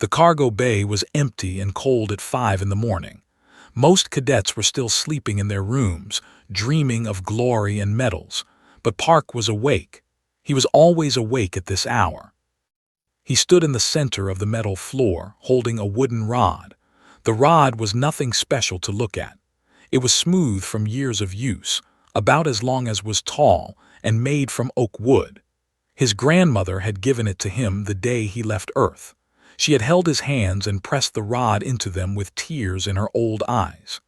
The cargo bay was empty and cold at 5 in the morning. Most cadets were still sleeping in their rooms, dreaming of glory and medals, but Park was awake. He was always awake at this hour. He stood in the center of the metal floor, holding a wooden rod. The rod was nothing special to look at. It was smooth from years of use, about as long as was tall, and made from oak wood. His grandmother had given it to him the day he left Earth. She had held his hands and pressed the rod into them with tears in her old eyes.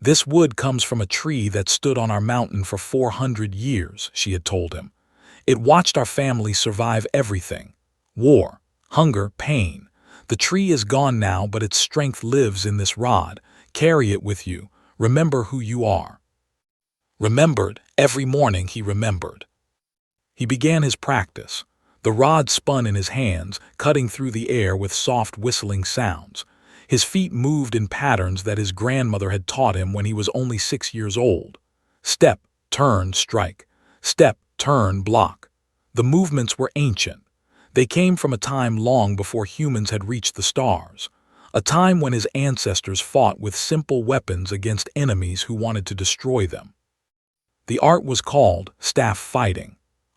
"This wood comes from a tree that stood on our mountain for 400 years, she had told him. "It watched our family survive everything. War, hunger, pain. The tree is gone now, but its strength lives in this rod. Carry it with you. Remember who you are." Remembered. Every morning he remembered. He began his practice. The rod spun in his hands, cutting through the air with soft whistling sounds. His feet moved in patterns that his grandmother had taught him when he was only 6 years old. Step, turn, strike. Step, turn, block. The movements were ancient. They came from a time long before humans had reached the stars, a time when his ancestors fought with simple weapons against enemies who wanted to destroy them. The art was called staff fighting.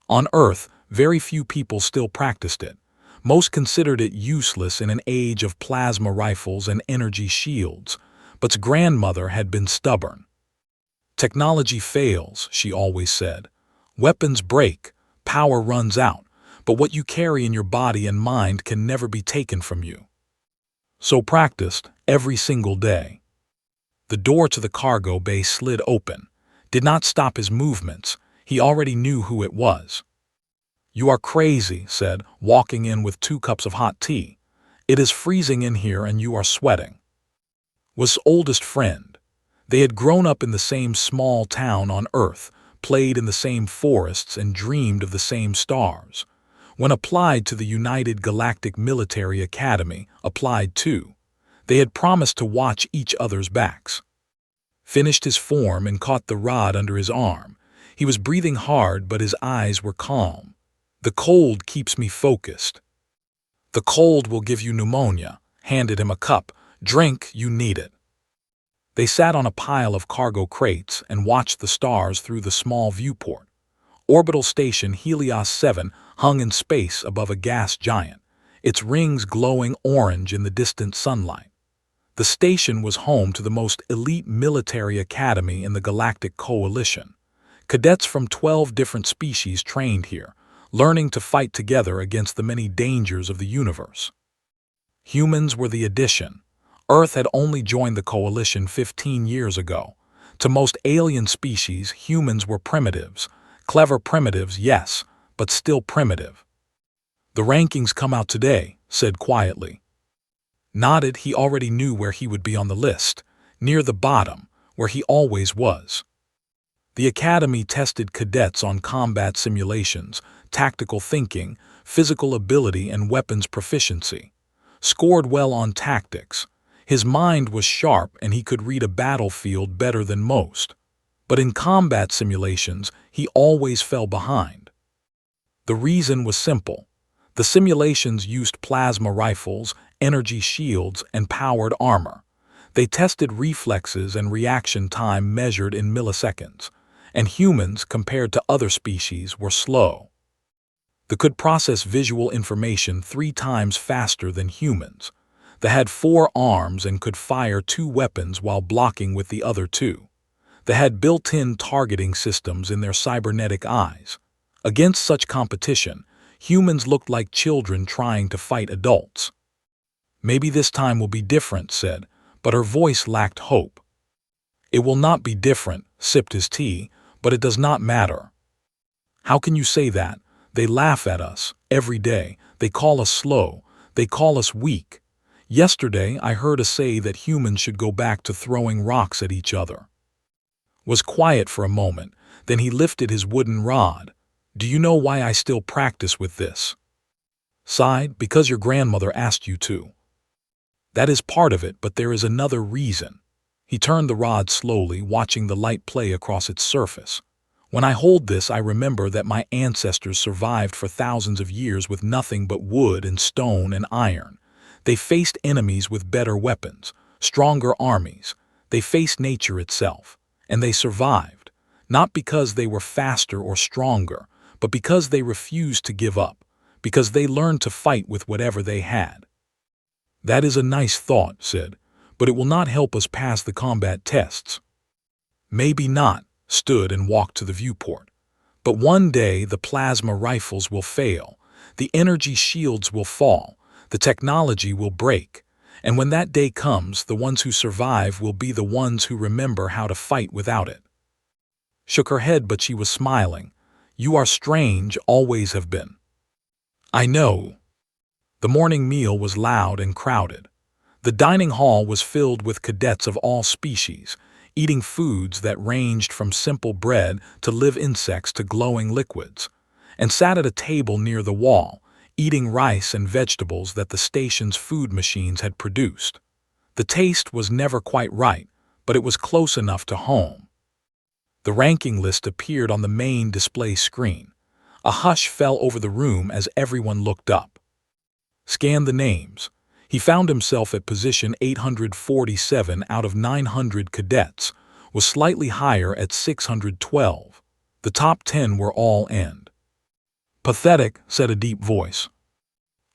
On Earth, very few people still practiced it. Most considered it useless in an age of plasma rifles and energy shields, but's grandmother had been stubborn. "Technology fails," she always said. "Weapons break, power runs out, but what you carry in your body and mind can never be taken from you." So practiced every single day. The door to the cargo bay slid open, did not stop his movements. He already knew who it was. "You are crazy," said, walking in with 2 cups of hot tea. "It is freezing in here and you are sweating." Was oldest friend. They had grown up in the same small town on Earth, played in the same forests, and dreamed of the same stars. When applied to the United Galactic Military Academy, applied too. They had promised to watch each other's backs. Finished his form and caught the rod under his arm. He was breathing hard, but his eyes were calm. "The cold keeps me focused." "The cold will give you pneumonia," handed him a cup. "Drink, you need it." They sat on a pile of cargo crates and watched the stars through the small viewport. Orbital station Helios 7 hung in space above a gas giant, its rings glowing orange in the distant sunlight. The station was home to the most elite military academy in the Galactic Coalition. Cadets from 12 different species trained here, learning to fight together against the many dangers of the universe. Humans were the addition. Earth had only joined the coalition 15 years ago. To most alien species, humans were primitives. Clever primitives, yes, but still primitive. "The rankings come out today," said quietly. Nodded. He already knew where he would be on the list, near the bottom, where he always was. The Academy tested cadets on combat simulations, tactical thinking, physical ability, and weapons proficiency. Scored well on tactics. His mind was sharp and he could read a battlefield better than most. But in combat simulations, he always fell behind. The reason was simple. The simulations used plasma rifles, energy shields, and powered armor. They tested reflexes and reaction time measured in milliseconds, and humans, compared to other species, were slow. They could process visual information 3 times faster than humans. They had 4 arms and could fire 2 weapons while blocking with the other 2. They had built-in targeting systems in their cybernetic eyes. Against such competition, humans looked like children trying to fight adults. "Maybe this time will be different," said, but her voice lacked hope. "It will not be different," sipped his tea, "but it does not matter." "How can you say that? They laugh at us every day. They call us slow. They call us weak. Yesterday I heard a say that humans should go back to throwing rocks at each other." Was quiet for a moment, then he lifted his wooden rod. "Do you know why I still practice with this?" Sighed. "Because your grandmother asked you to." "That is part of it, but there is another reason." He turned the rod slowly, watching the light play across its surface. "When I hold this, I remember that my ancestors survived for thousands of years with nothing but wood and stone and iron. They faced enemies with better weapons, stronger armies. They faced nature itself, and they survived, not because they were faster or stronger, but because they refused to give up, because they learned to fight with whatever they had. That is a nice thought, said, but it will not help us pass the combat tests. Maybe not, stood and walked to the viewport. But one day the plasma rifles will fail, the energy shields will fall, the technology will break, and when that day comes, the ones who survive will be the ones who remember how to fight without it. Shook her head, but she was smiling. You are strange, always have been. I know. The morning meal was loud and crowded. The dining hall was filled with cadets of all species, eating foods that ranged from simple bread to live insects to glowing liquids, and sat at a table near the wall, eating rice and vegetables that the station's food machines had produced. The taste was never quite right, but it was close enough to home. The ranking list appeared on the main display screen. A hush fell over the room as everyone looked up. Scanned the names. He found himself at position 847 out of 900 cadets, was slightly higher at 612. The top 10 were all end. Pathetic, said a deep voice.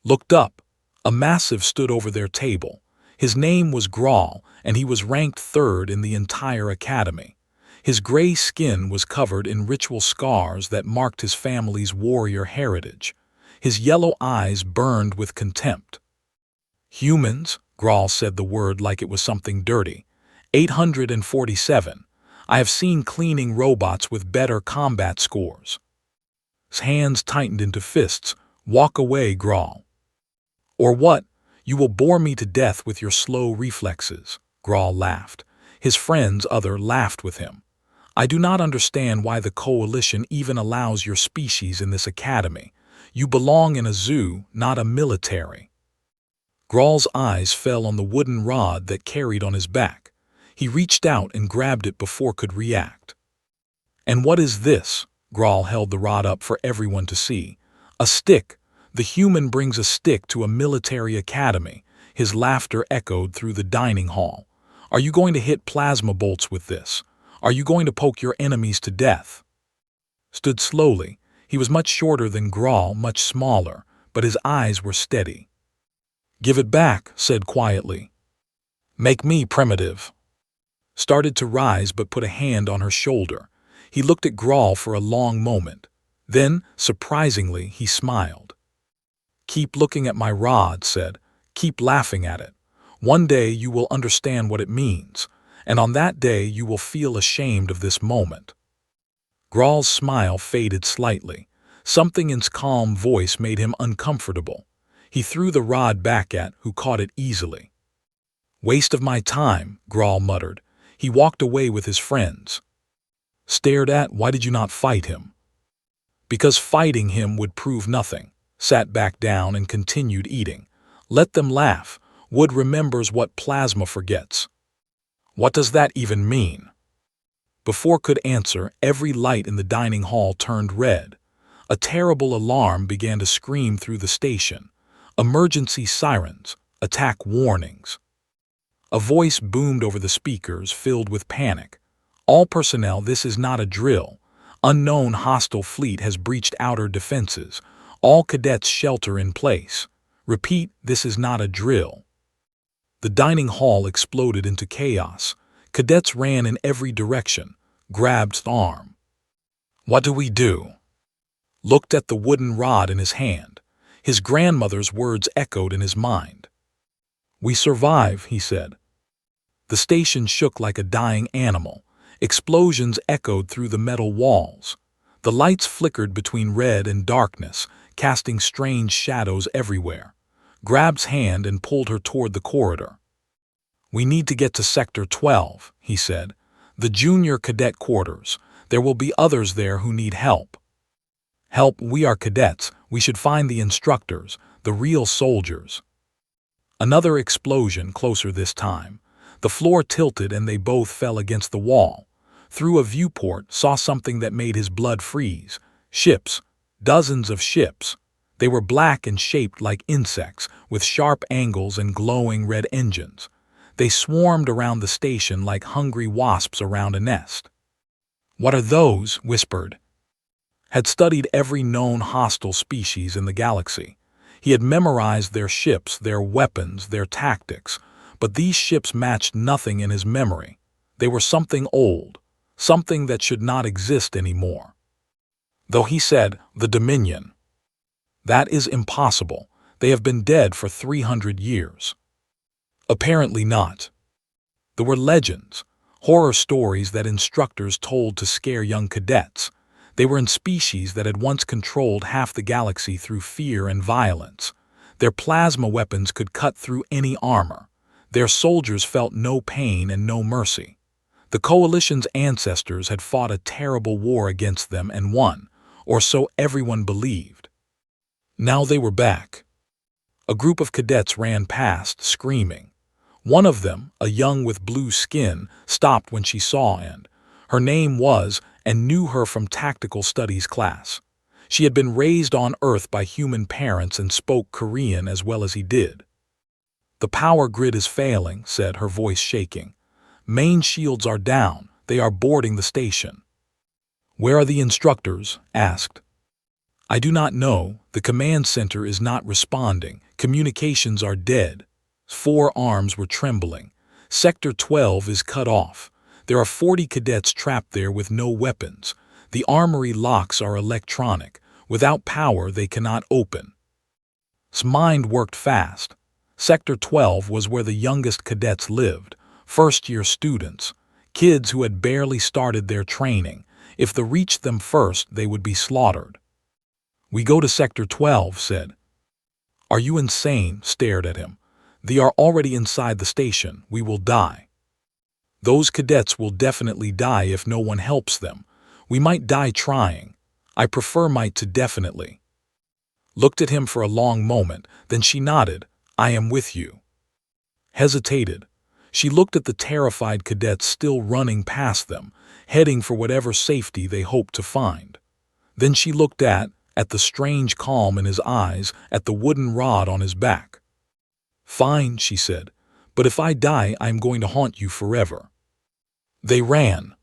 Looked up. A massive stood over their table. His name was Grawl, and he was ranked third in the entire academy. His gray skin was covered in ritual scars that marked his family's warrior heritage. His yellow eyes burned with contempt. Humans, Grawl said the word like it was something dirty. 847. I have seen cleaning robots with better combat scores. His hands tightened into fists. Walk away, Grawl. Or what? You will bore me to death with your slow reflexes. Grawl laughed. His friends other laughed with him. I do not understand why the coalition even allows your species in this academy. You belong in a zoo, not a military. Grawl's eyes fell on the wooden rod that carried on his back. He reached out and grabbed it before could react. And what is this? Grawl held the rod up for everyone to see. A stick. The human brings a stick to a military academy. His laughter echoed through the dining hall. Are you going to hit plasma bolts with this? Are you going to poke your enemies to death? Stood slowly. He was much shorter than Grawl, much smaller, but his eyes were steady. Give it back, said quietly. Make me primitive. Started to rise but put a hand on her shoulder. He looked at Grawl for a long moment. Then, surprisingly, he smiled. Keep looking at my rod, said. Keep laughing at it. One day you will understand what it means, and on that day you will feel ashamed of this moment. Grawl's smile faded slightly. Something in his calm voice made him uncomfortable. He threw the rod back at who caught it easily. Waste of my time, Grawl muttered. He walked away with his friends. Stared at, why did you not fight him? Because fighting him would prove nothing. Sat back down and continued eating. Let them laugh. Wood remembers what plasma forgets. What does that even mean? Before could answer, every light in the dining hall turned red. A terrible alarm began to scream through the station. Emergency sirens, attack warnings. A voice boomed over the speakers, filled with panic. All personnel, this is not a drill. Unknown hostile fleet has breached outer defenses. All cadets shelter in place. Repeat, this is not a drill. The dining hall exploded into chaos. Cadets ran in every direction, grabbed the arm. What do we do? Looked at the wooden rod in his hand. His grandmother's words echoed in his mind. We survive, he said. The station shook like a dying animal. Explosions echoed through the metal walls. The lights flickered between red and darkness, casting strange shadows everywhere. Grabbed hand and pulled her toward the corridor. We need to get to Sector 12, he said. The junior cadet quarters. There will be others there who need help. Help, we are cadets. We should find the instructors, the real soldiers. Another explosion, closer this time. The floor tilted and they both fell against the wall. Through a viewport, saw something that made his blood freeze. Ships. Dozens of ships. They were black and shaped like insects, with sharp angles and glowing red engines. They swarmed around the station like hungry wasps around a nest. "What are those?" whispered. Had studied every known hostile species in the galaxy. He had memorized their ships, their weapons, their tactics, but these ships matched nothing in his memory. They were something old, something that should not exist anymore. Though he said, "The Dominion." That is impossible. They have been dead for 300 years. Apparently not. There were legends, horror stories that instructors told to scare young cadets. They were in species that had once controlled half the galaxy through fear and violence. Their plasma weapons could cut through any armor. Their soldiers felt no pain and no mercy. The Coalition's ancestors had fought a terrible war against them and won, or so everyone believed. Now they were back. A group of cadets ran past, screaming. One of them, a young with blue skin, stopped when she saw and her name was, and knew her from tactical studies class. She had been raised on Earth by human parents and spoke Korean as well as he did. "The power grid is failing," said her voice shaking. "Main shields are down. They are boarding the station." "Where are the instructors?" asked. "I do not know. The command center is not responding. Communications are dead." 4 arms were trembling. "Sector 12 is cut off. There are 40 cadets trapped there with no weapons. The armory locks are electronic. Without power, they cannot open." His mind worked fast. Sector 12 was where the youngest cadets lived, first-year students, kids who had barely started their training. If they reached them first, they would be slaughtered. "We go to Sector 12, said. "Are you insane?" Stared at him. "They are already inside the station. We will die." "Those cadets will definitely die if no one helps them. We might die trying. I prefer might to definitely." Looked at him for a long moment, then she nodded. "I am with you." Hesitated. She looked at the terrified cadets still running past them, heading for whatever safety they hoped to find. Then she looked at the strange calm in his eyes, at the wooden rod on his back. "Fine," she said, "but if I die, I am going to haunt you forever." They ran.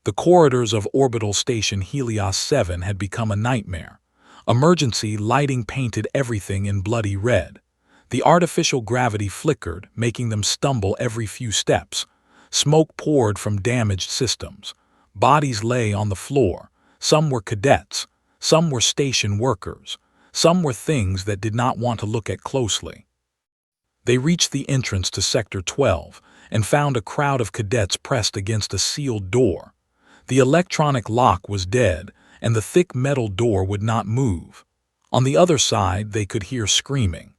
The corridors of Orbital Station Helios 7 had become a nightmare. Emergency lighting painted everything in bloody red. The artificial gravity flickered, making them stumble every few steps. Smoke poured from damaged systems. Bodies lay on the floor. Some were cadets. Some were station workers. Some were things that did not want to look at closely. They reached the entrance to Sector 12 and found a crowd of cadets pressed against a sealed door. The electronic lock was dead, and the thick metal door would not move. On the other side, they could hear screaming.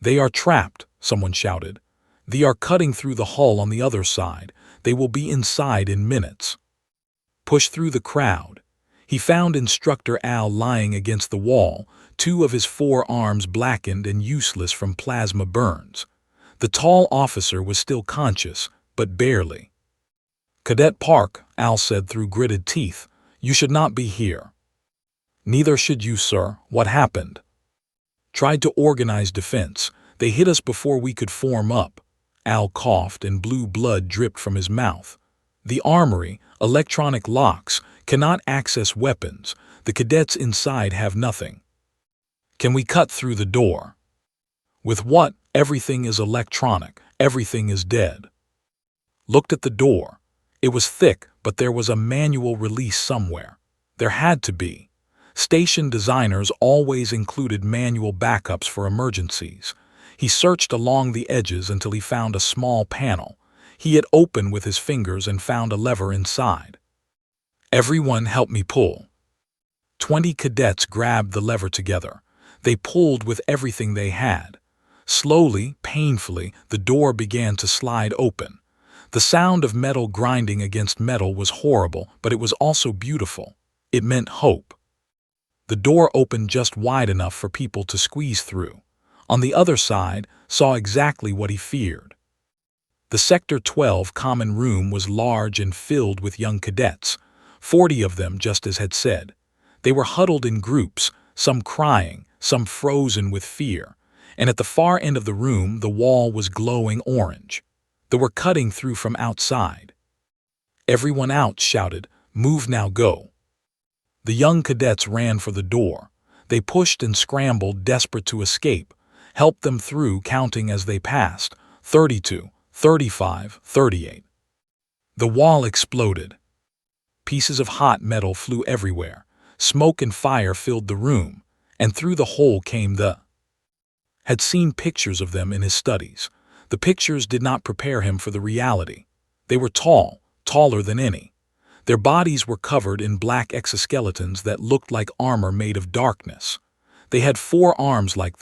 "They are trapped," someone shouted. "They are cutting through the hull on the other side. They will be inside in minutes." Push through the crowd. He found Instructor Al lying against the wall, 2 of his 4 arms blackened and useless from plasma burns. The tall officer was still conscious, but barely. "Cadet Park," Al said through gritted teeth, "you should not be here." "Neither should you, sir. What happened?" "Tried to organize defense. They hit us before we could form up." Al coughed and blue blood dripped from his mouth. "The armory, electronic locks, cannot access weapons. The cadets inside have nothing." "Can we cut through the door?" "With what? Everything is electronic. Everything is dead." Looked at the door. It was thick, but there was a manual release somewhere. There had to be. Station designers always included manual backups for emergencies. He searched along the edges until he found a small panel. He had opened with his fingers and found a lever inside. "Everyone help me pull." 20 cadets grabbed the lever together. They pulled with everything they had. Slowly, painfully, the door began to slide open. The sound of metal grinding against metal was horrible, but it was also beautiful. It meant hope. The door opened just wide enough for people to squeeze through. On the other side, saw exactly what he feared. The Sector 12 common room was large and filled with young cadets, 40 of them just as had said. They were huddled in groups, some crying, some frozen with fear, and at the far end of the room the wall was glowing orange. They were cutting through from outside. "Everyone out!" shouted. "Move now, go!" The young cadets ran for the door. They pushed and scrambled, desperate to escape. Helped them through, counting as they passed. 32, 35, 38. The wall exploded. Pieces of hot metal flew everywhere. Smoke and fire filled the room, and through the hole came the had seen pictures of them in his studies. The pictures did not prepare him for the reality. They were tall, taller than any. Their bodies were covered in black exoskeletons that looked like armor made of darkness. They had 4 arms like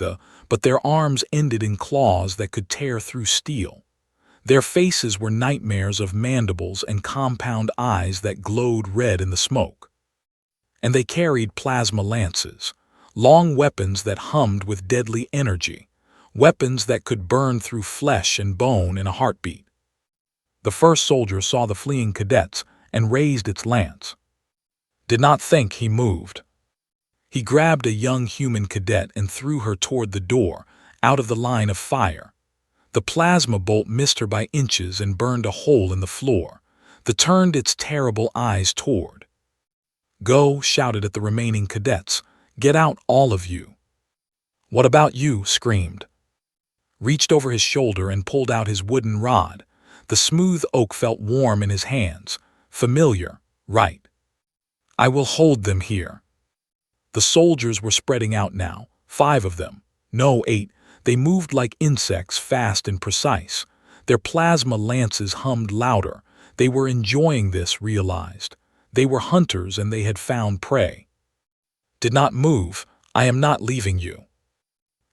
but their arms ended in claws that could tear through steel. Their faces were nightmares of mandibles and compound eyes that glowed red in the smoke. And they carried plasma lances, long weapons that hummed with deadly energy, weapons that could burn through flesh and bone in a heartbeat. The first soldier saw the fleeing cadets and raised its lance. Did not think he moved. He grabbed a young human cadet and threw her toward the door, out of the line of fire. The plasma bolt missed her by inches and burned a hole in the floor. That turned its terrible eyes toward. "Go!" shouted at the remaining cadets. "Get out, all of you!" "What about you?" screamed. Reached over his shoulder and pulled out his wooden rod. The smooth oak felt warm in his hands. Familiar, right? "I will hold them here." The soldiers were spreading out now, 5 of them. No, 8. They moved like insects, fast and precise. Their plasma lances hummed louder. They were enjoying this, realized. They were hunters and they had found prey. "Did not move. I am not leaving you."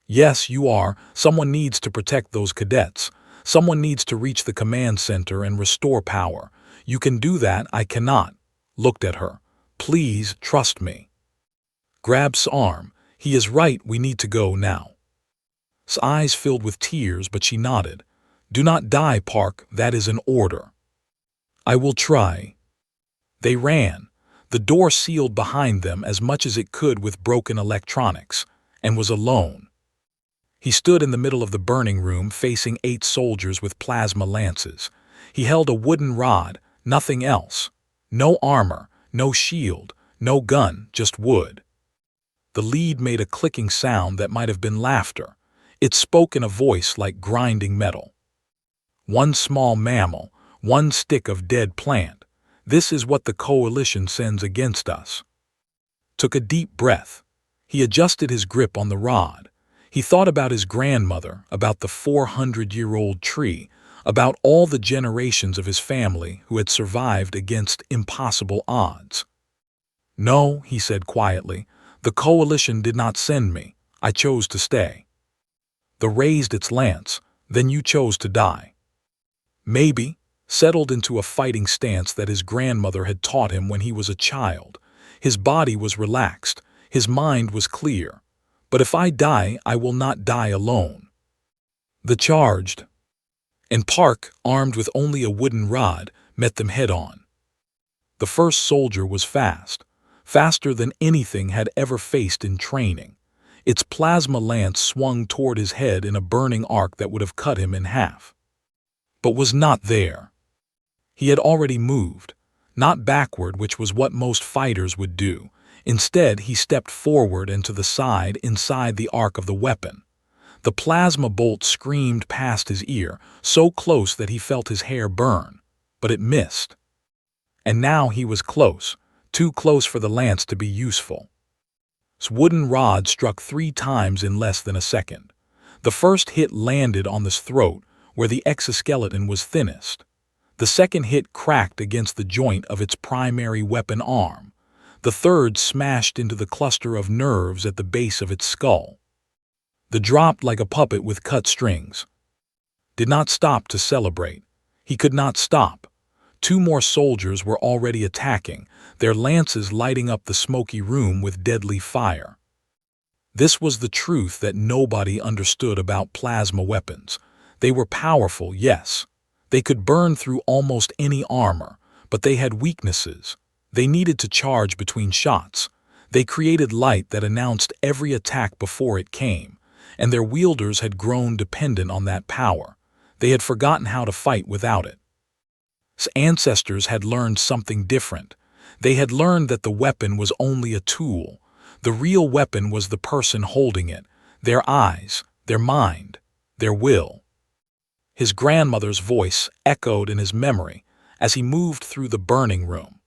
"Yes, you are. Someone needs to protect those cadets. Someone needs to reach the command center and restore power. You can do that, I cannot." Looked at her. "Please, trust me." Grab's arm. "He is right, we need to go now." His eyes filled with tears, but she nodded. "Do not die, Park, that is an order." "I will try." They ran. The door sealed behind them as much as it could with broken electronics, and was alone. He stood in the middle of the burning room facing 8 soldiers with plasma lances. He held a wooden rod, nothing else. No armor, no shield, no gun, just wood. The lead made a clicking sound that might have been laughter. It spoke in a voice like grinding metal. "One small mammal, one stick of dead plant. This is what the coalition sends against us." Took a deep breath. He adjusted his grip on the rod. He thought about his grandmother, about the 400-year-old tree, about all the generations of his family who had survived against impossible odds. "No," he said quietly, "the coalition did not send me. I chose to stay." The raised its lance. "Then you chose to die." "Maybe," settled into a fighting stance that his grandmother had taught him when he was a child. His body was relaxed. His mind was clear. "But if I die, I will not die alone." The charged. And Park, armed with only a wooden rod, met them head-on. The first soldier was fast, faster than anything had ever faced in training. Its plasma lance swung toward his head in a burning arc that would have cut him in half. But was not there. He had already moved, not backward, which was what most fighters would do. Instead, he stepped forward and to the side inside the arc of the weapon. The plasma bolt screamed past his ear, so close that he felt his hair burn, but it missed. And now he was close, too close for the lance to be useful. His wooden rod struck 3 times in less than a second. The first hit landed on his throat, where the exoskeleton was thinnest. The second hit cracked against the joint of its primary weapon arm. The third smashed into the cluster of nerves at the base of its skull. The dropped like a puppet with cut strings. Did not stop to celebrate. He could not stop. 2 more soldiers were already attacking, their lances lighting up the smoky room with deadly fire. This was the truth that nobody understood about plasma weapons. They were powerful, yes. They could burn through almost any armor, but they had weaknesses. They needed to charge between shots. They created light that announced every attack before it came, and their wielders had grown dependent on that power. They had forgotten how to fight without it. Ancestors had learned something different. They had learned that the weapon was only a tool. The real weapon was the person holding it, their eyes, their mind, their will. His grandmother's voice echoed in his memory as he moved through the burning room.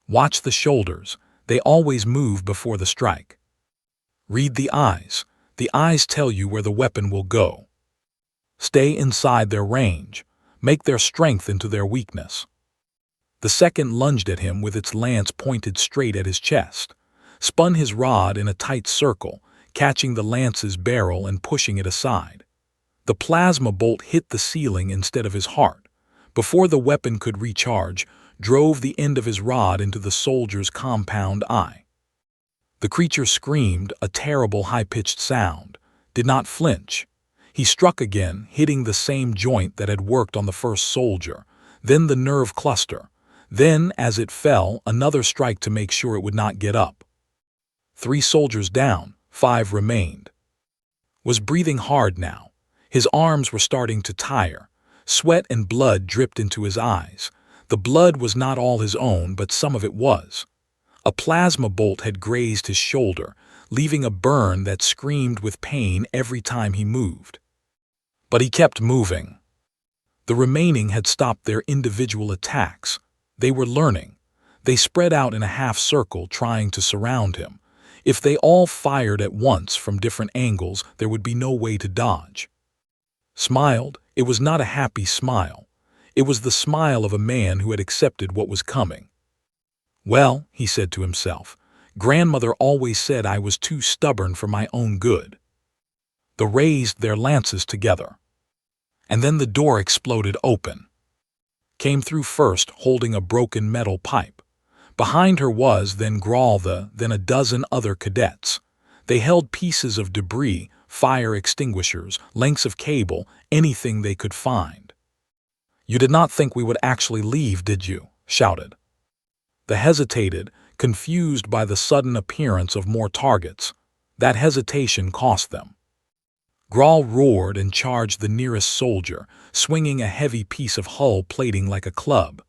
Watch the shoulders. They always move before the strike. Read the eyes. The eyes tell you where the weapon will go. Stay inside their range. Make their strength into their weakness. The second lunged at him with its lance pointed straight at his chest, spun his rod in a tight circle, catching the lance's barrel and pushing it aside. The plasma bolt hit the ceiling instead of his heart. Before the weapon could recharge, drove the end of his rod into the soldier's compound eye. The creature screamed, a terrible high-pitched sound, did not flinch. He struck again, hitting the same joint that had worked on the first soldier, then the nerve cluster. Then, as it fell, another strike to make sure it would not get up. 3 soldiers down, 5 remained. Was breathing hard now. His arms were starting to tire. Sweat and blood dripped into his eyes. The blood was not all his own, but some of it was. A plasma bolt had grazed his shoulder, leaving a burn that screamed with pain every time he moved. But he kept moving. The remaining had stopped their individual attacks. They were learning. They spread out in a half circle, trying to surround him. If they all fired at once from different angles, there would be no way to dodge. Smiled. It was not a happy smile. It was the smile of a man who had accepted what was coming. Well, he said to himself, grandmother always said I was too stubborn for my own good. They raised their lances together. And then the door exploded open. Came through first, holding a broken metal pipe. Behind her was then Graltha, then a dozen other cadets. They held pieces of debris, fire extinguishers, lengths of cable, anything they could find. You did not think we would actually leave, did you? Shouted. They hesitated, confused by the sudden appearance of more targets. That hesitation cost them. Grawl roared and charged the nearest soldier, swinging a heavy piece of hull plating like a club.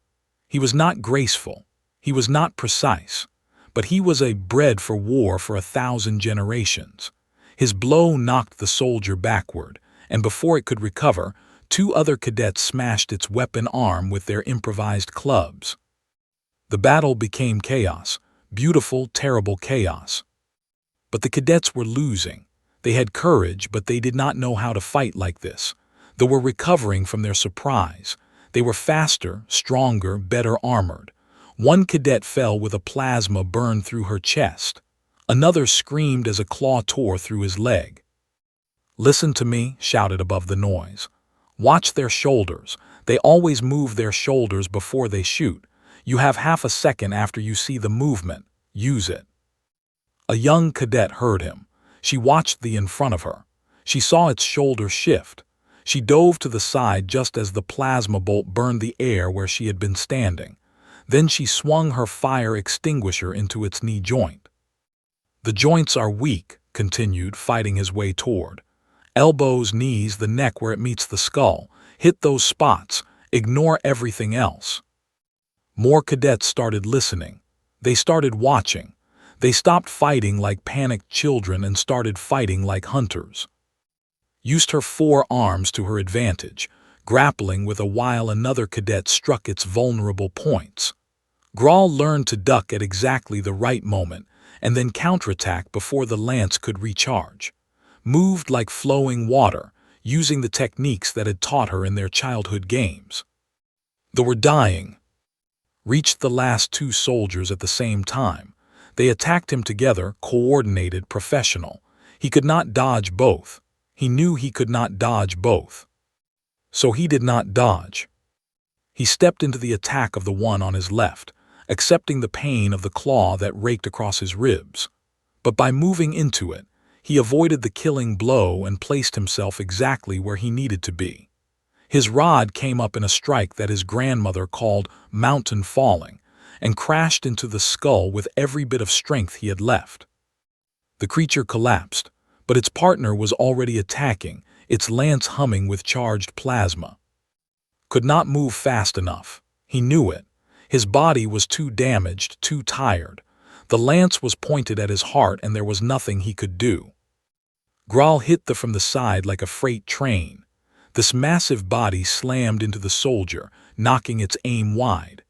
He was not graceful. He was not precise. But he was a bred for war for 1,000 generations. His blow knocked the soldier backward, and before it could recover, 2 other cadets smashed its weapon arm with their improvised clubs. The battle became chaos, beautiful, terrible chaos. But the cadets were losing. They had courage, but they did not know how to fight like this. They were recovering from their surprise. They were faster, stronger, better armored. One cadet fell with a plasma burn through her chest. Another screamed as a claw tore through his leg. Listen to me, shouted above the noise. Watch their shoulders. They always move their shoulders before they shoot. You have half a second after you see the movement. Use it. A young cadet heard him. She watched the in front of her. She saw its shoulder shift. She dove to the side just as the plasma bolt burned the air where she had been standing. Then she swung her fire extinguisher into its knee joint. The joints are weak, continued, fighting his way toward. Elbows, knees, the neck where it meets the skull. Hit those spots. Ignore everything else. More cadets started listening. They started watching. They stopped fighting like panicked children and started fighting like hunters. Used her 4 arms to her advantage, grappling with while another cadet struck its vulnerable points. Grawl learned to duck at exactly the right moment and then counterattack before the lance could recharge. Moved like flowing water, using the techniques that had taught her in their childhood games. They were dying. Reached the last 2 soldiers at the same time. They attacked him together, coordinated, professional. He could not dodge both. He knew he could not dodge both. So he did not dodge. He stepped into the attack of the one on his left, accepting the pain of the claw that raked across his ribs. But by moving into it, he avoided the killing blow and placed himself exactly where he needed to be. His rod came up in a strike that his grandmother called mountain falling, and crashed into the skull with every bit of strength he had left. The creature collapsed, but its partner was already attacking, its lance humming with charged plasma. Could not move fast enough. He knew it. His body was too damaged, too tired. The lance was pointed at his heart and there was nothing he could do. Graal hit from the side like a freight train. This massive body slammed into the soldier, knocking its aim wide.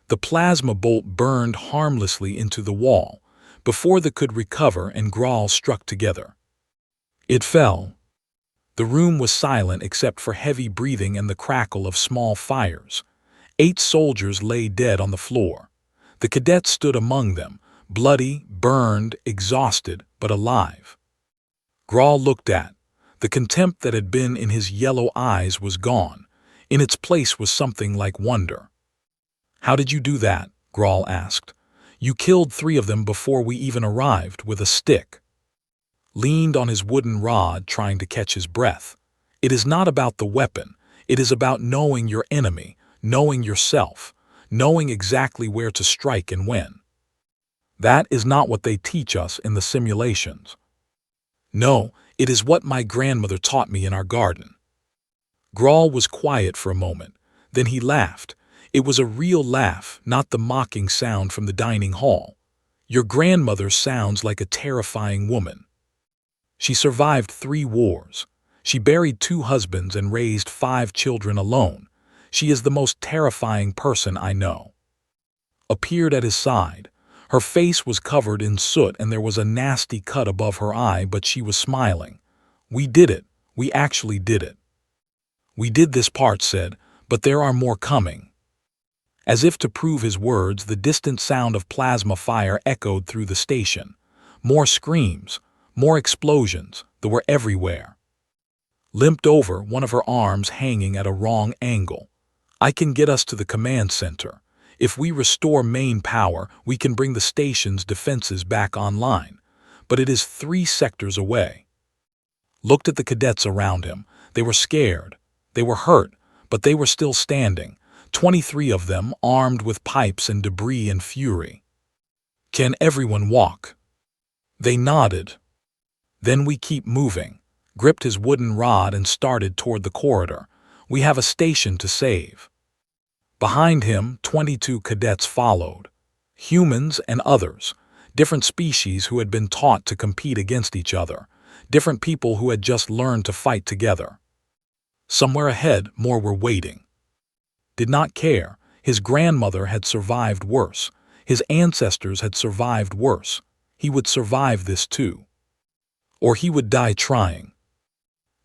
The plasma bolt burned harmlessly into the wall, before they could recover and Graal struck together. It fell. The room was silent except for heavy breathing and the crackle of small fires. 8 soldiers lay dead on the floor. The cadet stood among them, bloody, burned, exhausted, but alive. Graal looked at. The contempt that had been in his yellow eyes was gone. In its place was something like wonder. "How did you do that?" Graal asked. "You killed 3 of them before we even arrived, with a stick." Leaned on his wooden rod, trying to catch his breath. "It is not about the weapon. It is about knowing your enemy, knowing yourself, knowing exactly where to strike and when. That is not what they teach us in the simulations. No, it is what my grandmother taught me in our garden." Graal was quiet for a moment. Then he laughed. It was a real laugh, not the mocking sound from the dining hall. "Your grandmother sounds like a terrifying woman. She survived 3 wars. She buried 2 husbands and raised 5 children alone. She is the most terrifying person I know." Appeared at his side. Her face was covered in soot and there was a nasty cut above her eye, but she was smiling. "We did it. We actually did it." "We did this part," said, "but there are more coming." As if to prove his words, the distant sound of plasma fire echoed through the station. More screams, more explosions, they were everywhere. Limped over, one of her arms hanging at a wrong angle. "I can get us to the command center. If we restore main power, we can bring the station's defenses back online. But it is 3 sectors away." Looked at the cadets around him. They were scared. They were hurt, but they were still standing. 23 of them, armed with pipes and debris and fury. "Can everyone walk?" They nodded. "Then we keep moving." Gripped his wooden rod and started toward the corridor. "We have a station to save." Behind him, 22 cadets followed. Humans and others. Different species who had been taught to compete against each other. Different people who had just learned to fight together. Somewhere ahead, more were waiting. Did not care. His grandmother had survived worse. His ancestors had survived worse. He would survive this too. Or he would die trying.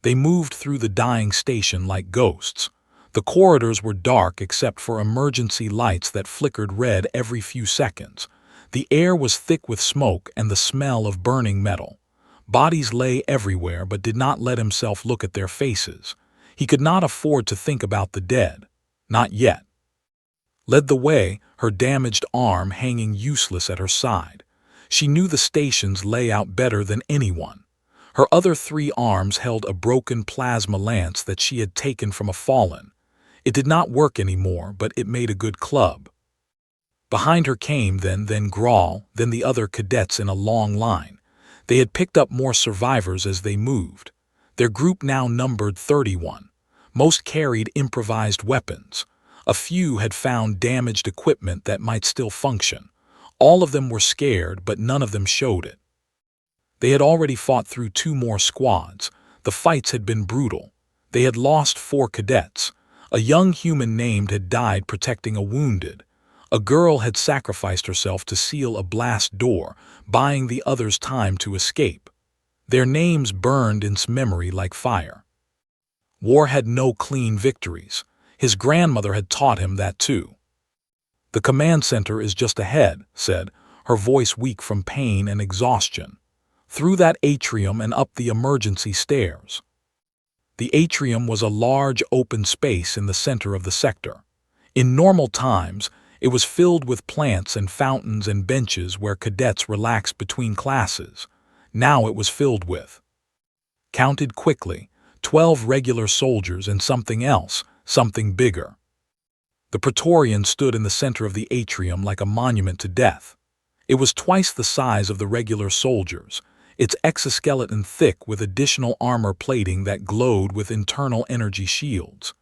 They moved through the dying station like ghosts. The corridors were dark except for emergency lights that flickered red every few seconds. The air was thick with smoke and the smell of burning metal. Bodies lay everywhere but did not let himself look at their faces. He could not afford to think about the dead. Not yet. Led the way, her damaged arm hanging useless at her side. She knew the station's layout better than anyone. Her other 3 arms held a broken plasma lance that she had taken from a fallen. It did not work anymore, but it made a good club. Behind her came then Graal, then the other cadets in a long line. They had picked up more survivors as they moved. Their group now numbered 31. Most carried improvised weapons. A few had found damaged equipment that might still function. All of them were scared, but none of them showed it. They had already fought through 2 more squads. The fights had been brutal. They had lost 4 cadets. A young human named had died protecting a wounded. A girl had sacrificed herself to seal a blast door, buying the others time to escape. Their names burned in memory like fire. War had no clean victories. His grandmother had taught him that too. "The command center is just ahead," said, her voice weak from pain and exhaustion. "Through that atrium and up the emergency stairs." The atrium was a large open space in the center of the sector. In normal times, it was filled with plants and fountains and benches where cadets relaxed between classes. Now it was filled with, counted quickly, 12 regular soldiers and something else, something bigger. The Praetorian stood in the center of the atrium like a monument to death. It was twice the size of the regular soldiers, its exoskeleton thick with additional armor plating that glowed with internal energy shields.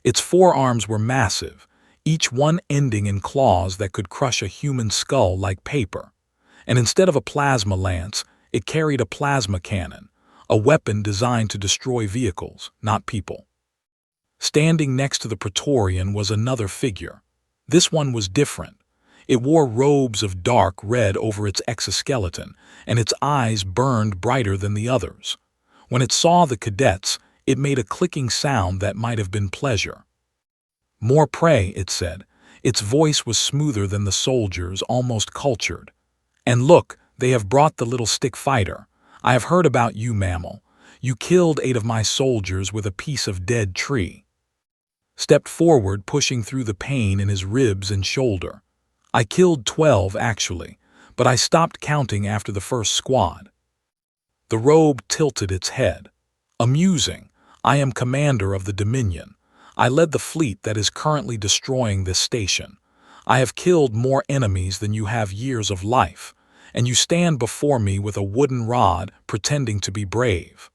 Its forearms were massive, each one ending in claws that could crush a human skull like paper. And instead of a plasma lance, it carried a plasma cannon, a weapon designed to destroy vehicles, not people. Standing next to the Praetorian was another figure. This one was different. It wore robes of dark red over its exoskeleton, and its eyes burned brighter than the others. When it saw the cadets, it made a clicking sound that might have been pleasure. "More prey," it said. Its voice was smoother than the soldiers, almost cultured. "And look, they have brought the little stick fighter. I have heard about you, mammal. You killed 8 of my soldiers with a piece of dead tree." Stepped forward, pushing through the pain in his ribs and shoulder. "I killed 12, actually, but I stopped counting after the first squad." The robe tilted its head. "Amusing. I am commander of the Dominion. I led the fleet that is currently destroying this station. I have killed more enemies than you have years of life, and you stand before me with a wooden rod pretending to be brave."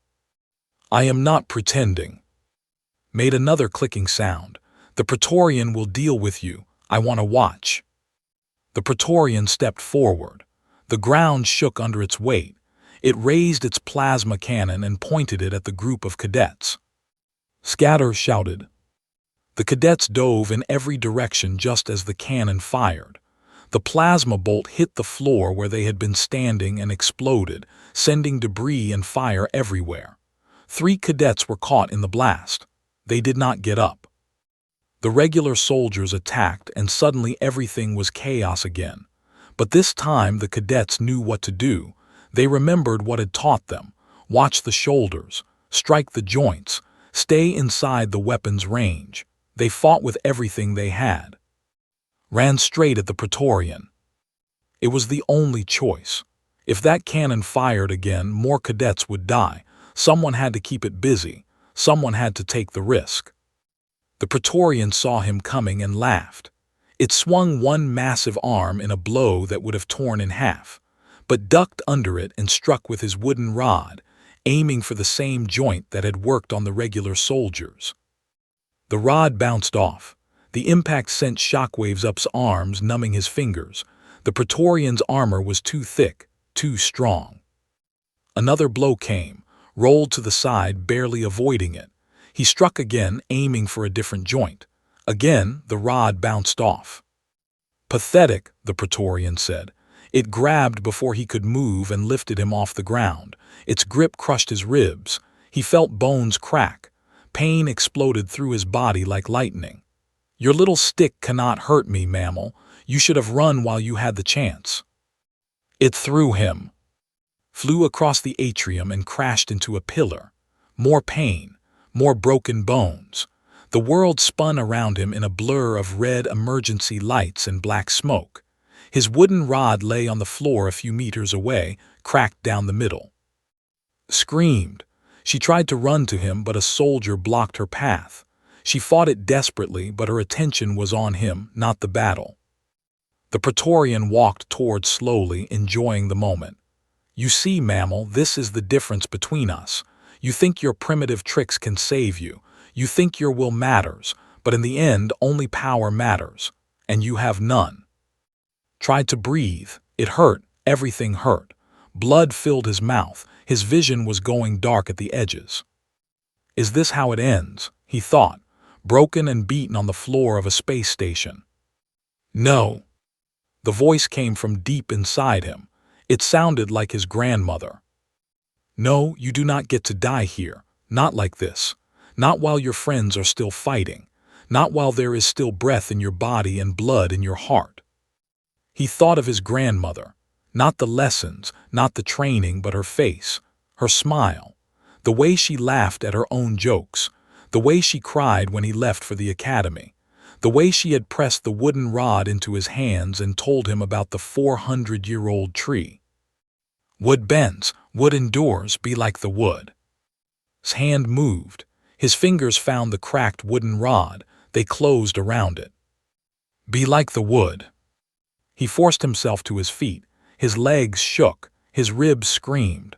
"I am not pretending." Made another clicking sound. "The Praetorian will deal with you. I want to watch." The Praetorian stepped forward. The ground shook under its weight. It raised its plasma cannon and pointed it at the group of cadets. "Scatter," shouted. The cadets dove in every direction just as the cannon fired. The plasma bolt hit the floor where they had been standing and exploded, sending debris and fire everywhere. 3 cadets were caught in the blast. They did not get up. The regular soldiers attacked, and suddenly everything was chaos again. But this time the cadets knew what to do. They remembered what had taught them. Watch the shoulders, strike the joints, stay inside the weapon's range. They fought with everything they had. Ran straight at the Praetorian. It was the only choice. If that cannon fired again, more cadets would die. Someone had to keep it busy. Someone had to take the risk. The Praetorian saw him coming and laughed. It swung one massive arm in a blow that would have torn in half, but ducked under it and struck with his wooden rod, aiming for the same joint that had worked on the regular soldiers. The rod bounced off. The impact sent shockwaves up his arms, numbing his fingers. The Praetorian's armor was too thick, too strong. Another blow came, rolled to the side, barely avoiding it. He struck again, aiming for a different joint. Again, the rod bounced off. "Pathetic," the Praetorian said. It grabbed before he could move and lifted him off the ground. Its grip crushed his ribs. He felt bones crack. Pain exploded through his body like lightning. "Your little stick cannot hurt me, mammal. You should have run while you had the chance." It threw him. Flew across the atrium and crashed into a pillar. More pain. More broken bones. The world spun around him in a blur of red emergency lights and black smoke. His wooden rod lay on the floor a few meters away, cracked down the middle. Screamed. She tried to run to him, but a soldier blocked her path. She fought it desperately, but her attention was on him, not the battle. The Praetorian walked toward slowly, enjoying the moment. "You see, mammal, this is the difference between us. You think your primitive tricks can save you. You think your will matters, but in the end, only power matters, and you have none." Tried to breathe. It hurt. Everything hurt. Blood filled his mouth. His vision was going dark at the edges. "Is this how it ends?" he thought, broken and beaten on the floor of a space station. "No." The voice came from deep inside him. It sounded like his grandmother. "No, you do not get to die here. Not like this. Not while your friends are still fighting. Not while there is still breath in your body and blood in your heart." He thought of his grandmother. Not the lessons, not the training, but her face, her smile, the way she laughed at her own jokes, the way she cried when he left for the academy, the way she had pressed the wooden rod into his hands and told him about the 400-year-old tree. "Wood bends, wood endures, be like the wood." His hand moved. His fingers found the cracked wooden rod. They closed around it. Be like the wood. He forced himself to his feet. His legs shook. His ribs screamed.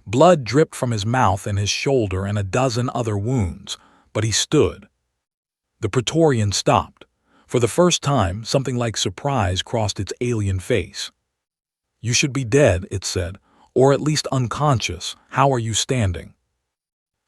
Blood dripped from his mouth and his shoulder and a dozen other wounds, but he stood. The Praetorian stopped. For the first time, something like surprise crossed its alien face. You should be dead, it said, or at least unconscious. How are you standing?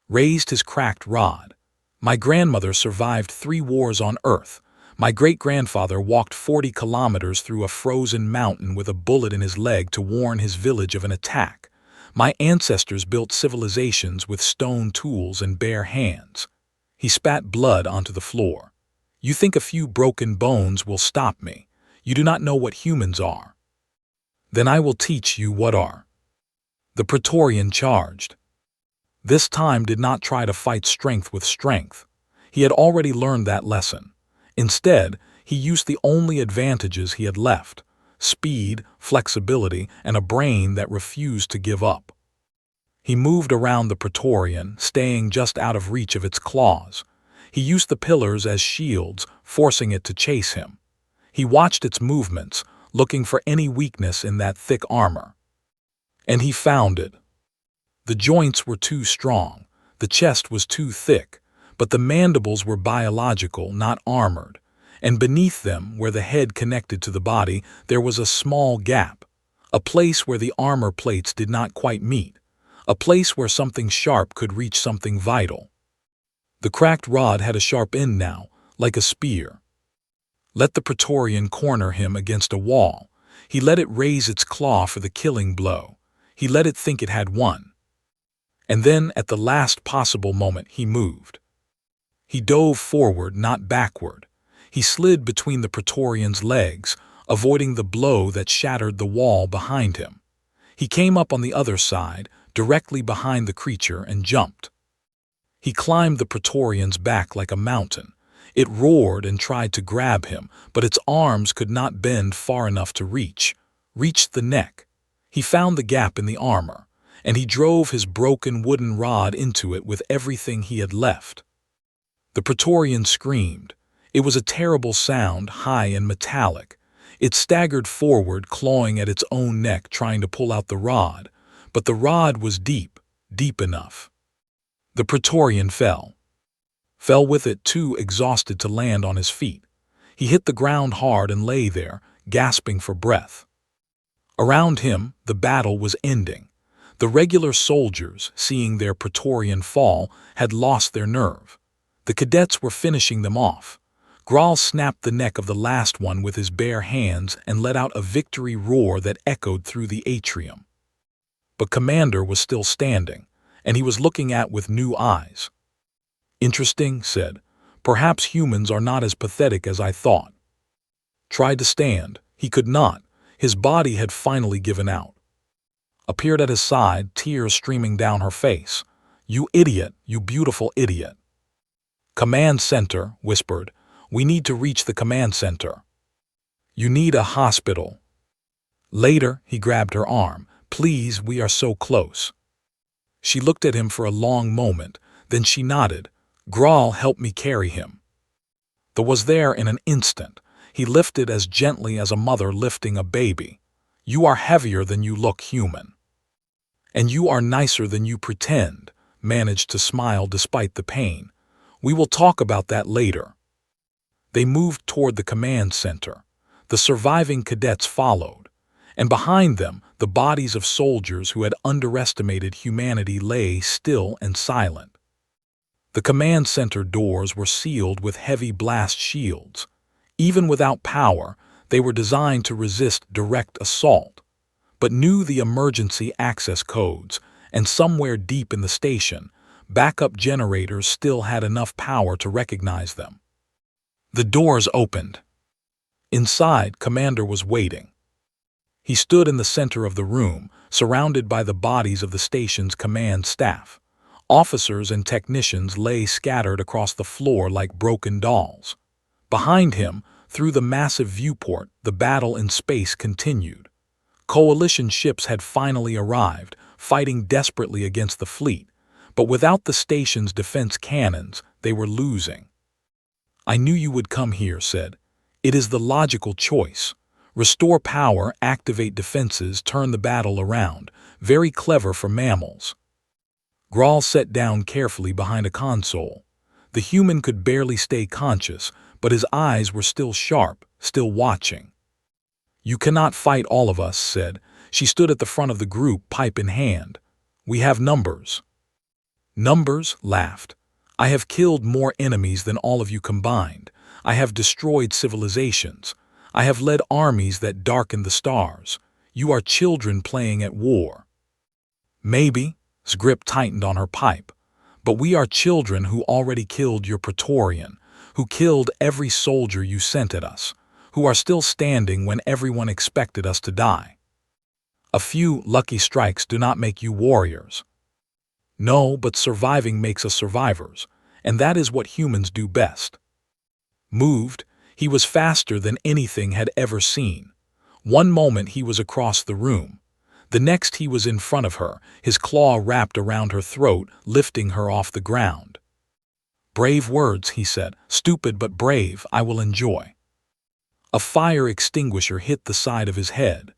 Raised his cracked rod. My grandmother survived 3 wars on Earth. My great-grandfather walked 40 kilometers through a frozen mountain with a bullet in his leg to warn his village of an attack. My ancestors built civilizations with stone tools and bare hands. He spat blood onto the floor. You think a few broken bones will stop me. You do not know what humans are. Then I will teach you what are. The Praetorian charged. This time did not try to fight strength with strength. He had already learned that lesson. Instead, he used the only advantages he had left: speed, flexibility, and a brain that refused to give up. He moved around the Praetorian, staying just out of reach of its claws. He used the pillars as shields, forcing it to chase him. He watched its movements, looking for any weakness in that thick armor. And he found it. The joints were too strong, the chest was too thick, but the mandibles were biological, not armored, and beneath them, where the head connected to the body, there was a small gap, a place where the armor plates did not quite meet, a place where something sharp could reach something vital. The cracked rod had a sharp end now, like a spear. Let the Praetorian corner him against a wall. He let it raise its claw for the killing blow. He let it think it had won. And then, at the last possible moment, he moved. He dove forward, not backward. He slid between the Praetorian's legs, avoiding the blow that shattered the wall behind him. He came up on the other side, directly behind the creature, and jumped. He climbed the Praetorian's back like a mountain. It roared and tried to grab him, but its arms could not bend far enough to reach the neck. He found the gap in the armor, and he drove his broken wooden rod into it with everything he had left. The Praetorian screamed. It was a terrible sound, high and metallic. It staggered forward, clawing at its own neck, trying to pull out the rod, but the rod was deep enough. The Praetorian fell with it, too exhausted to land on his feet. He hit the ground hard and lay there, gasping for breath. Around him, the battle was ending. The regular soldiers, seeing their Praetorian fall, had lost their nerve. The cadets were finishing them off. Graal snapped the neck of the last one with his bare hands and let out a victory roar that echoed through the atrium. But Commander was still standing, and he was looking at with new eyes. Interesting, said. Perhaps humans are not as pathetic as I thought. Tried to stand. He could not. His body had finally given out. Appeared at his side, tears streaming down her face. You idiot, you beautiful idiot. Command center, whispered. We need to reach the command center. You need a hospital. Later, he grabbed her arm. Please, we are so close. She looked at him for a long moment, then she nodded. Graal helped me carry him. The was there in an instant. He lifted as gently as a mother lifting a baby. You are heavier than you look, human. And you are nicer than you pretend, managed to smile despite the pain. We will talk about that later. They moved toward the command center. The surviving cadets followed, and behind them, the bodies of soldiers who had underestimated humanity lay still and silent. The command center doors were sealed with heavy blast shields. Even without power, they were designed to resist direct assault, but knew the emergency access codes, and somewhere deep in the station, backup generators still had enough power to recognize them. The doors opened. Inside, Commander was waiting. He stood in the center of the room, surrounded by the bodies of the station's command staff. Officers and technicians lay scattered across the floor like broken dolls. Behind him, through the massive viewport, the battle in space continued. Coalition ships had finally arrived, fighting desperately against the fleet, but without the station's defense cannons, they were losing. I knew you would come here, said. It is the logical choice. Restore power, activate defenses, turn the battle around. Very clever for mammals. Grawl sat down carefully behind a console. The human could barely stay conscious, but his eyes were still sharp, still watching. "You cannot fight all of us," said. She stood at the front of the group, pipe in hand. "We have numbers." "Numbers?" laughed. "I have killed more enemies than all of you combined. I have destroyed civilizations. I have led armies that darken the stars. You are children playing at war." "Maybe," grip tightened on her pipe, "but we are children who already killed your Praetorian, who killed every soldier you sent at us, who are still standing when everyone expected us to die. A few lucky strikes do not make you warriors." "No, but surviving makes us survivors, and that is what humans do best." Moved, he was faster than anything had ever seen. One moment he was across the room. The next he was in front of her, his claw wrapped around her throat, lifting her off the ground. "Brave words," he said. "Stupid but brave, I will enjoy." A fire extinguisher hit the side of his head.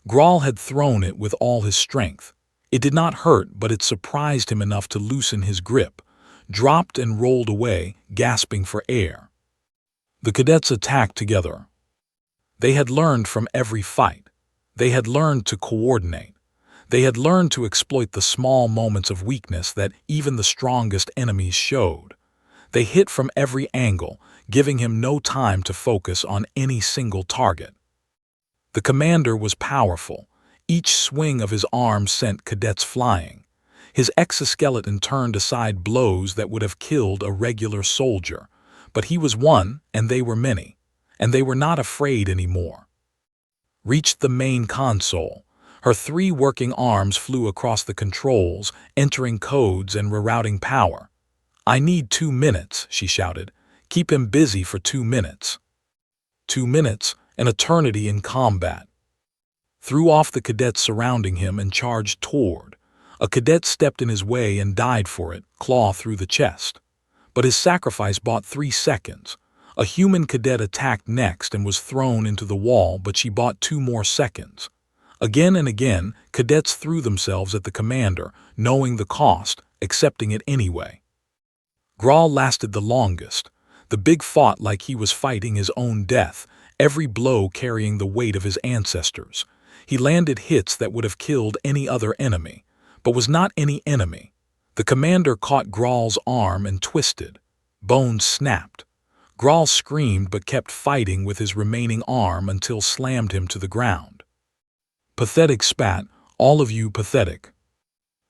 Grawl had thrown it with all his strength. It did not hurt, but it surprised him enough to loosen his grip, dropped and rolled away, gasping for air. The cadets attacked together. They had learned from every fight. They had learned to coordinate. They had learned to exploit the small moments of weakness that even the strongest enemies showed. They hit from every angle, giving him no time to focus on any single target. The commander was powerful. Each swing of his arm sent cadets flying. His exoskeleton turned aside blows that would have killed a regular soldier. But he was one, and they were many, and they were not afraid anymore. Reached the main console. Her 3 working arms flew across the controls, entering codes and rerouting power. "I need 2 minutes," she shouted. "Keep him busy for 2 minutes." 2 minutes, an eternity in combat. Threw off the cadets surrounding him and charged toward. A cadet stepped in his way and died for it, claw through the chest. But his sacrifice bought 3 seconds. A human cadet attacked next and was thrown into the wall, but she bought 2 more seconds. Again and again, cadets threw themselves at the commander, knowing the cost, accepting it anyway. Grawl lasted the longest. The big fought like he was fighting his own death, every blow carrying the weight of his ancestors. He landed hits that would have killed any other enemy, but was not any enemy. The commander caught Grawl's arm and twisted. Bones snapped. Grawl screamed but kept fighting with his remaining arm until slammed him to the ground. "Pathetic," spat. "All of you pathetic."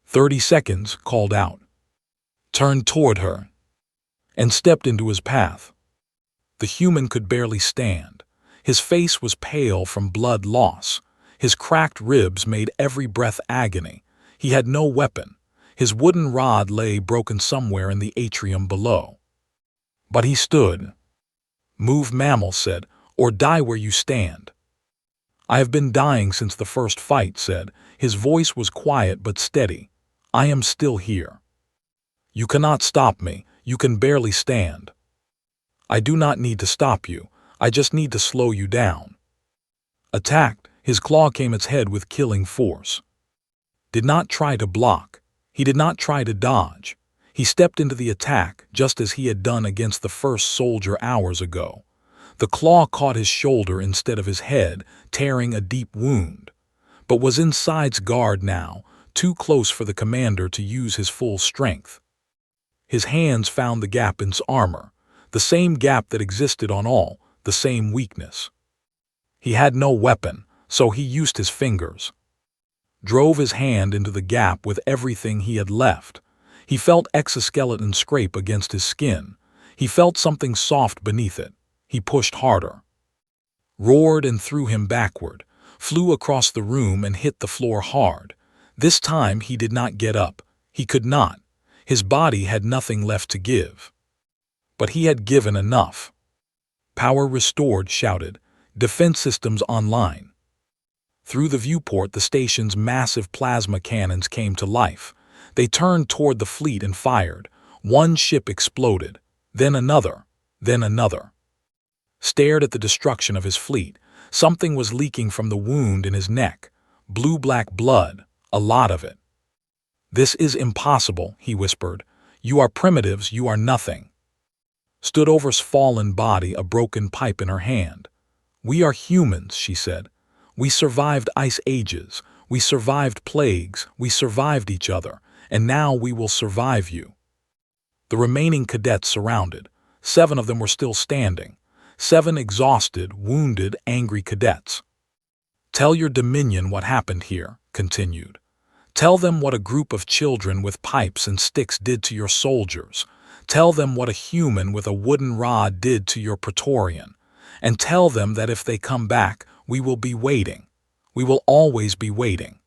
30 seconds, called out. Turned toward her and stepped into his path. The human could barely stand. His face was pale from blood loss. His cracked ribs made every breath agony. He had no weapon. His wooden rod lay broken somewhere in the atrium below. But he stood. "Move," Mammal said, "or die where you stand." "I have been dying since the first fight," said. His voice was quiet but steady. "I am still here." "You cannot stop me. You can barely stand." "I do not need to stop you. I just need to slow you down." Attacked, his claw came its head with killing force. Did not try to block. He did not try to dodge. He stepped into the attack just as he had done against the first soldier hours ago. The claw caught his shoulder instead of his head, tearing a deep wound. But was inside's guard now, too close for the commander to use his full strength. His hands found the gap in his armor, the same gap that existed on all, the same weakness. He had no weapon, so he used his fingers. Drove his hand into the gap with everything he had left. He felt exoskeleton scrape against his skin. He felt something soft beneath it. He pushed harder. Roared and threw him backward, flew across the room and hit the floor hard. This time he did not get up. He could not. His body had nothing left to give. But he had given enough. "Power restored," shouted. "Defense systems online." Through the viewport, the station's massive plasma cannons came to life. They turned toward the fleet and fired. One ship exploded, then another, then another. stared at the destruction of his fleet. Something was leaking from the wound in his neck. Blue-black blood, a lot of it. "This is impossible," he whispered. "You are primitives, you are nothing." Stood over's fallen body, a broken pipe in her hand. "We are humans," she said. "We survived ice ages, we survived plagues, we survived each other, and now we will survive you." The remaining cadets surrounded. 7 of them were still standing. 7 exhausted, wounded, angry cadets. "Tell your Dominion what happened here," continued. "Tell them what a group of children with pipes and sticks did to your soldiers. Tell them what a human with a wooden rod did to your Praetorian. And tell them that if they come back, we will be waiting. We will always be waiting."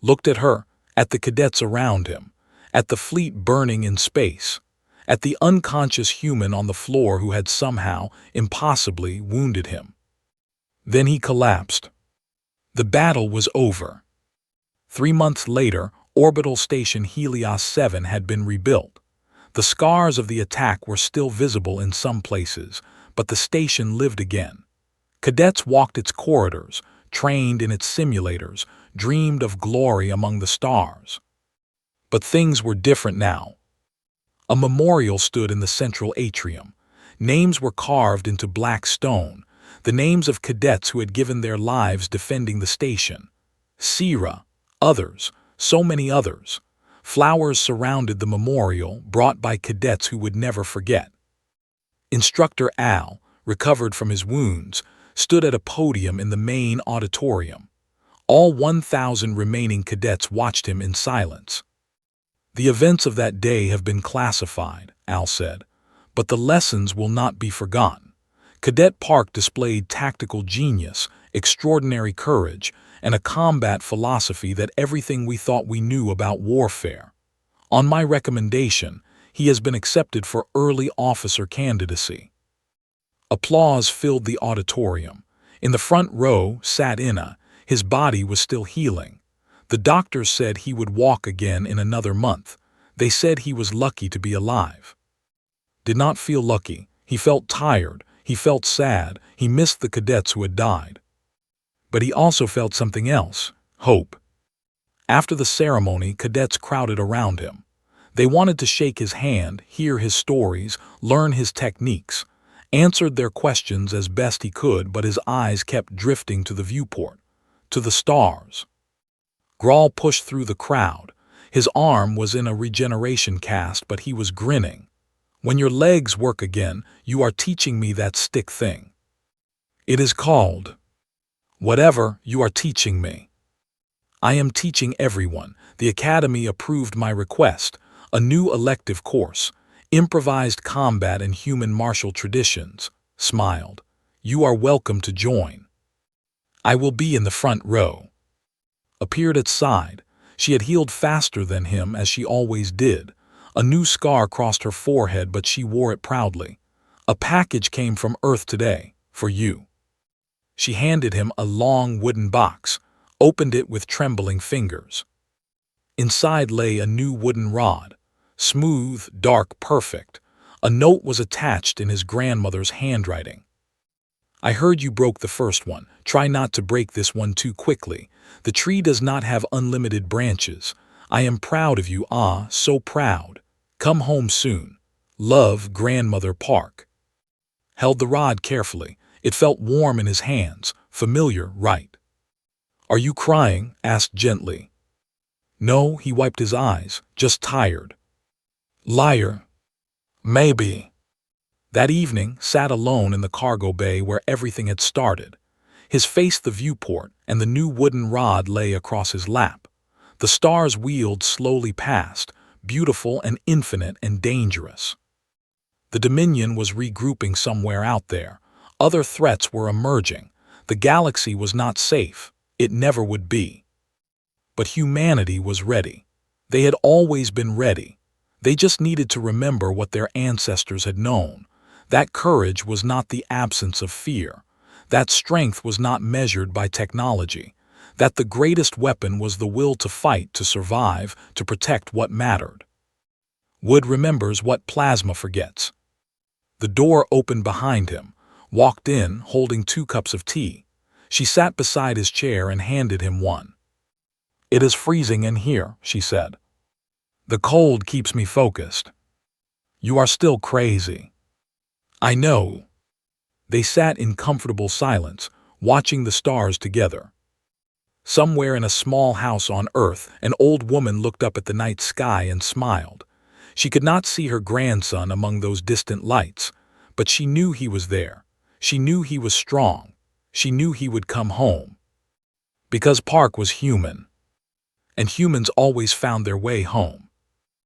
Looked at her, at the cadets around him, at the fleet burning in space, at the unconscious human on the floor who had somehow, impossibly, wounded him. Then he collapsed. The battle was over. 3 months later, orbital station Helios 7 had been rebuilt. The scars of the attack were still visible in some places, but the station lived again. Cadets walked its corridors, trained in its simulators, dreamed of glory among the stars. But things were different now. A memorial stood in the central atrium. Names were carved into black stone, the names of cadets who had given their lives defending the station. Sira, others, so many others. Flowers surrounded the memorial, brought by cadets who would never forget. Instructor Al, recovered from his wounds, stood at a podium in the main auditorium. All 1,000 remaining cadets watched him in silence. "The events of that day have been classified," Al said, "but the lessons will not be forgotten. Cadet Park displayed tactical genius, extraordinary courage, and a combat philosophy that everything we thought we knew about warfare. On my recommendation, he has been accepted for early officer candidacy." Applause filled the auditorium. In the front row sat Inna. His body was still healing. The doctors said he would walk again in another month. They said he was lucky to be alive. Did not feel lucky. He felt tired. He felt sad. He missed the cadets who had died. But he also felt something else, hope. After the ceremony, cadets crowded around him. They wanted to shake his hand, hear his stories, learn his techniques. Answered their questions as best he could, but his eyes kept drifting to the viewport, to the stars. Grawl pushed through the crowd. His arm was in a regeneration cast, but he was grinning. "When your legs work again, you are teaching me that stick thing. It is called whatever you are teaching me. I am teaching everyone. The Academy approved my request. A new elective course, improvised combat and human martial traditions." Smiled. "You are welcome to join. I will be in the front row." Appeared at side. She had healed faster than him, as she always did. A new scar crossed her forehead, but she wore it proudly. "A package came from Earth today, for you." She handed him a long wooden box, opened it with trembling fingers. Inside lay a new wooden rod, smooth, dark, perfect. A note was attached in his grandmother's handwriting. "I heard you broke the first one. Try not to break this one too quickly. The tree does not have unlimited branches. I am proud of you, so proud. Come home soon. Love, Grandmother Park." Held the rod carefully. It felt warm in his hands, familiar, right? "Are you crying?" asked gently. No, he wiped his eyes, just tired. "Liar. Maybe." That evening, sat alone in the cargo bay where everything had started. His faced the viewport, and the new wooden rod lay across his lap. The stars wheeled slowly past, beautiful and infinite and dangerous. The Dominion was regrouping somewhere out there. Other threats were emerging. The galaxy was not safe. It never would be. But humanity was ready. They had always been ready. They just needed to remember what their ancestors had known. That courage was not the absence of fear. That strength was not measured by technology. That the greatest weapon was the will to fight, to survive, to protect what mattered. Wood remembers what plasma forgets. The door opened behind him. walked in holding 2 cups of tea. She sat beside his chair and handed him one. "It is freezing in here," she said. "The cold keeps me focused." "You are still crazy." "I know." They sat in comfortable silence, watching the stars together. Somewhere in a small house on Earth, an old woman looked up at the night sky and smiled. She could not see her grandson among those distant lights, but she knew he was there. She knew he was strong. She knew he would come home. Because Park was human, and humans always found their way home.